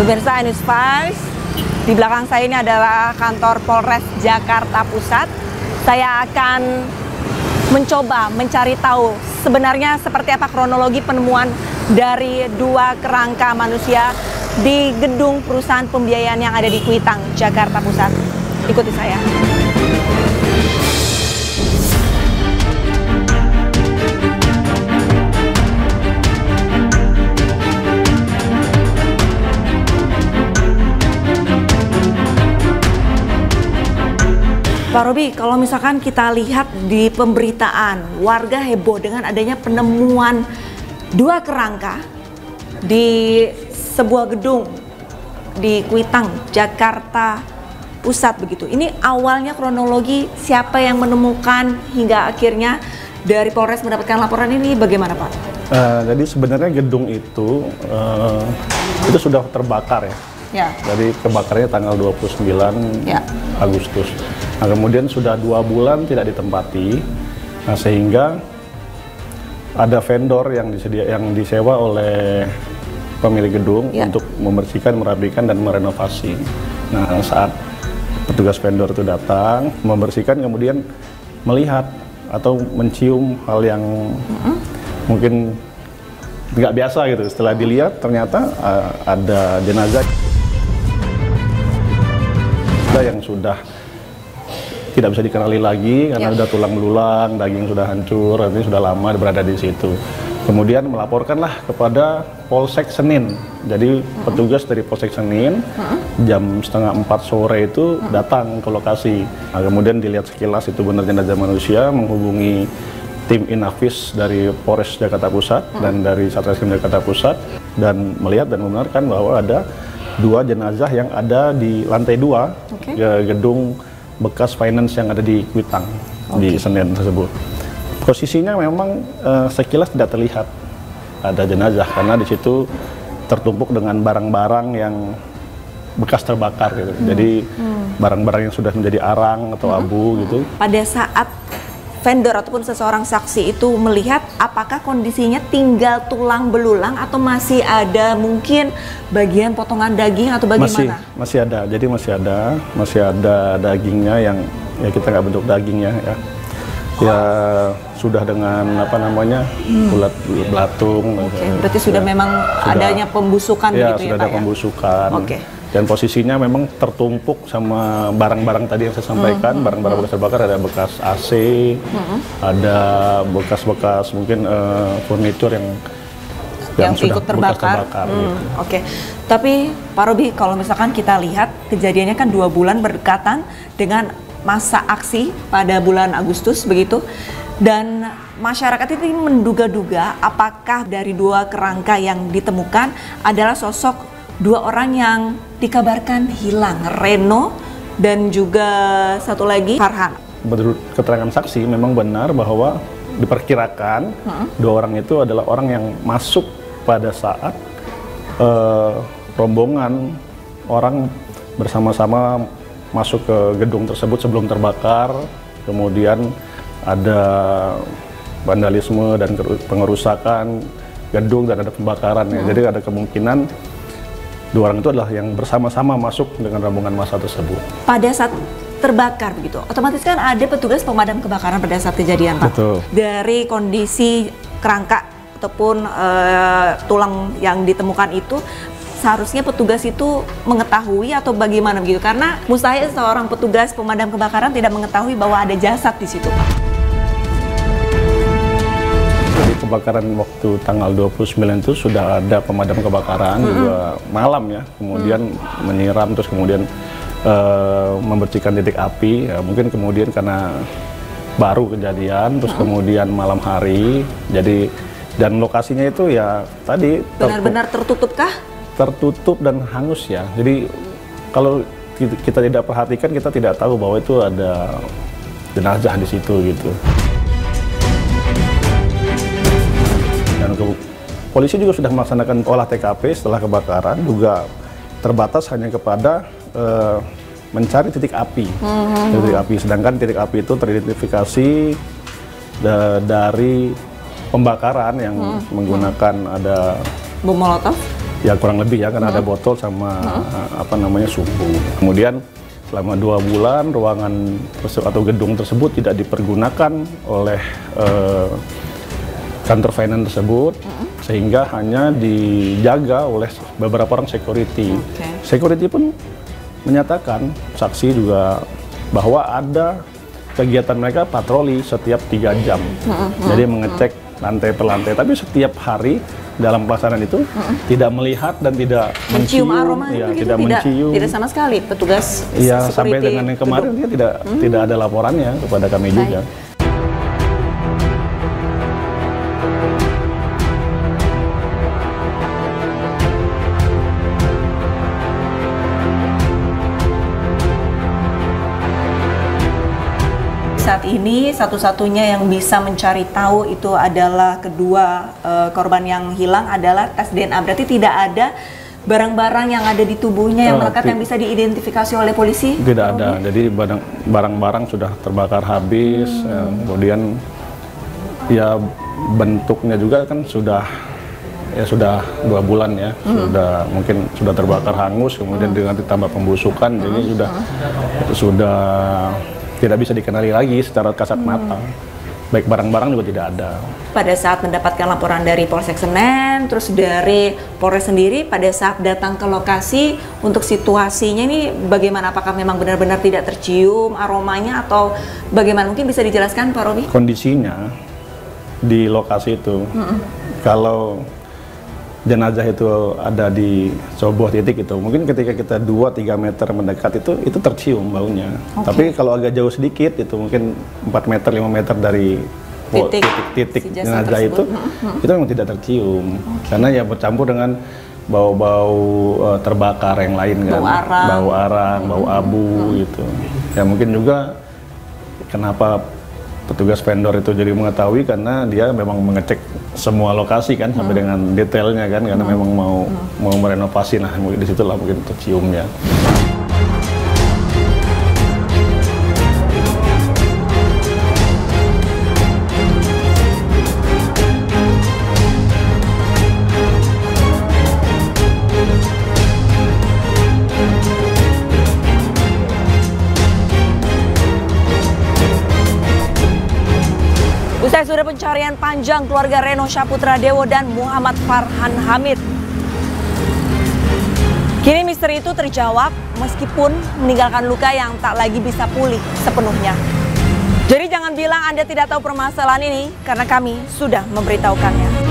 Pemirsa News 5, di belakang saya ini adalah kantor Polres Jakarta Pusat. Saya akan mencoba mencari tahu sebenarnya seperti apa kronologi penemuan dari dua kerangka manusia di gedung perusahaan pembiayaan yang ada di Kuitang, Jakarta Pusat. Ikuti saya. Pak Robi, kalau misalkan kita lihat di pemberitaan, warga heboh dengan adanya penemuan dua kerangka di sebuah gedung di Kuitang, Jakarta Pusat begitu. Ini awalnya kronologi siapa yang menemukan hingga akhirnya dari Polres mendapatkan laporan ini bagaimana, Pak? Jadi sebenarnya gedung itu sudah terbakar ya. Ya. Jadi kebakarannya tanggal 29 ya. Agustus. Nah, kemudian sudah 2 bulan tidak ditempati, nah, sehingga ada vendor yang disewa oleh pemilik gedung untuk membersihkan, merapikan, dan merenovasi. Nah, saat petugas vendor itu datang, membersihkan, kemudian melihat atau mencium hal yang mungkin nggak biasa gitu. Setelah dilihat, ternyata ada jenazah yang sudah tidak bisa dikenali lagi karena sudah tulang belulang, daging sudah hancur, artinya sudah lama berada di situ. Kemudian melaporkanlah kepada Polsek Senin. Jadi petugas dari Polsek Senin jam 3:30 sore itu datang ke lokasi. Nah, kemudian dilihat sekilas itu benar jenazah manusia, menghubungi tim Inafis dari Polres Jakarta Pusat dan dari Satreskrim Jakarta Pusat, dan melihat dan membenarkan bahwa ada 2 jenazah yang ada di lantai 2 gedung bekas finance yang ada di Kuitang di Senen tersebut. Posisinya memang sekilas tidak terlihat ada jenazah karena di situ tertumpuk dengan barang-barang yang bekas terbakar gitu. Jadi barang-barang yang sudah menjadi arang atau abu gitu. Pada saat vendor ataupun seseorang saksi itu melihat, apakah kondisinya tinggal tulang belulang atau masih ada mungkin bagian potongan daging atau bagaimana? Masih ada. Jadi masih ada dagingnya yang ya kita nggak bentuk dagingnya ya. Ya sudah dengan apa namanya bulat belatung. Berarti sudah memang adanya pembusukan ya, begitu ya, sudah ada pembusukan. Dan posisinya memang tertumpuk sama barang-barang tadi yang saya sampaikan, barang-barang bekas terbakar, ada bekas AC, ada bekas-bekas mungkin furnitur yang sudah ikut terbakar. Gitu. Tapi Pak Robi, kalau misalkan kita lihat kejadiannya kan 2 bulan berdekatan dengan masa aksi pada bulan Agustus begitu, dan masyarakat itu menduga-duga apakah dari 2 kerangka yang ditemukan adalah sosok 2 orang yang dikabarkan hilang, Reno dan juga satu lagi Farhan. Menurut keterangan saksi memang benar bahwa diperkirakan 2 orang itu adalah orang yang masuk pada saat rombongan orang bersama-sama masuk ke gedung tersebut sebelum terbakar, kemudian ada vandalisme dan pengerusakan gedung dan ada pembakaran ya. Jadi ada kemungkinan 2 orang itu adalah yang bersama-sama masuk dengan rombongan massa tersebut. Pada saat terbakar begitu, otomatis kan ada petugas pemadam kebakaran pada saat kejadian, Pak. Betul. Dari kondisi kerangka ataupun tulang yang ditemukan itu, seharusnya petugas itu mengetahui atau bagaimana begitu? Karena mustahil seorang petugas pemadam kebakaran tidak mengetahui bahwa ada jasad di situ, Pak. Kebakaran waktu tanggal 29 itu sudah ada pemadam kebakaran juga malam ya, kemudian menyiram terus kemudian membersihkan titik api ya, mungkin kemudian karena baru kejadian terus kemudian malam hari, jadi dan lokasinya itu ya tadi benar-benar tertutupkah? Tertutup dan hangus ya, jadi kalau kita tidak perhatikan kita tidak tahu bahwa itu ada jenazah di situ gitu. Dan polisi juga sudah melaksanakan olah TKP setelah kebakaran, juga terbatas hanya kepada mencari titik api. Titik api, sedangkan titik api itu teridentifikasi dari pembakaran yang menggunakan ada bom molotov. ya kurang lebih ya, karena ada botol sama apa namanya suhu. Kemudian selama 2 bulan ruangan atau gedung tersebut tidak dipergunakan oleh kantor finance tersebut, sehingga hanya dijaga oleh beberapa orang security. Security pun menyatakan, saksi juga, bahwa ada kegiatan mereka patroli setiap 3 jam. Jadi mengecek lantai per lantai, tapi setiap hari dalam pelaksanaan itu tidak melihat dan tidak mencium aroma, ya, gitu, tidak mencium. Tidak sama sekali petugas ya, sampai dengan yang kemarin dia tidak ada laporannya kepada kami juga. Saat ini satu-satunya yang bisa mencari tahu itu adalah kedua korban yang hilang adalah tes DNA. Berarti tidak ada barang-barang yang ada di tubuhnya yang melekat yang bisa diidentifikasi oleh polisi? Tidak ada. Jadi barang-barang sudah terbakar habis. Kemudian ya bentuknya juga kan sudah 2 bulan ya, mungkin sudah terbakar hangus, kemudian dengan ditambah pembusukan, jadi sudah tidak bisa dikenali lagi secara kasat mata. Baik barang-barang juga tidak ada. Pada saat mendapatkan laporan dari Polsek Senen, terus dari Polres sendiri, pada saat datang ke lokasi untuk situasinya ini bagaimana? Apakah memang benar-benar tidak tercium aromanya atau bagaimana? Mungkin bisa dijelaskan Pak Robi? Kondisinya di lokasi itu, kalau jenazah itu ada di sebuah titik itu, mungkin ketika kita 2-3 meter mendekat itu tercium baunya. Tapi kalau agak jauh sedikit, itu mungkin 4 meter, 5 meter dari titik jenazah itu memang tidak tercium. Karena ya bercampur dengan bau-bau terbakar yang lain kan, bau arang, bau abu gitu. Ya mungkin juga kenapa petugas vendor itu jadi mengetahui, karena dia memang mengecek semua lokasi kan sampai dengan detailnya kan, karena memang mau merenovasi. Nah, di situlah mungkin terciumnya. Usai sudah pencarian panjang keluarga Reno Syaputra Dewo dan Muhammad Farhan Hamid, kini misteri itu terjawab meskipun meninggalkan luka yang tak lagi bisa pulih sepenuhnya. Jadi jangan bilang Anda tidak tahu permasalahan ini, karena kami sudah memberitahukannya.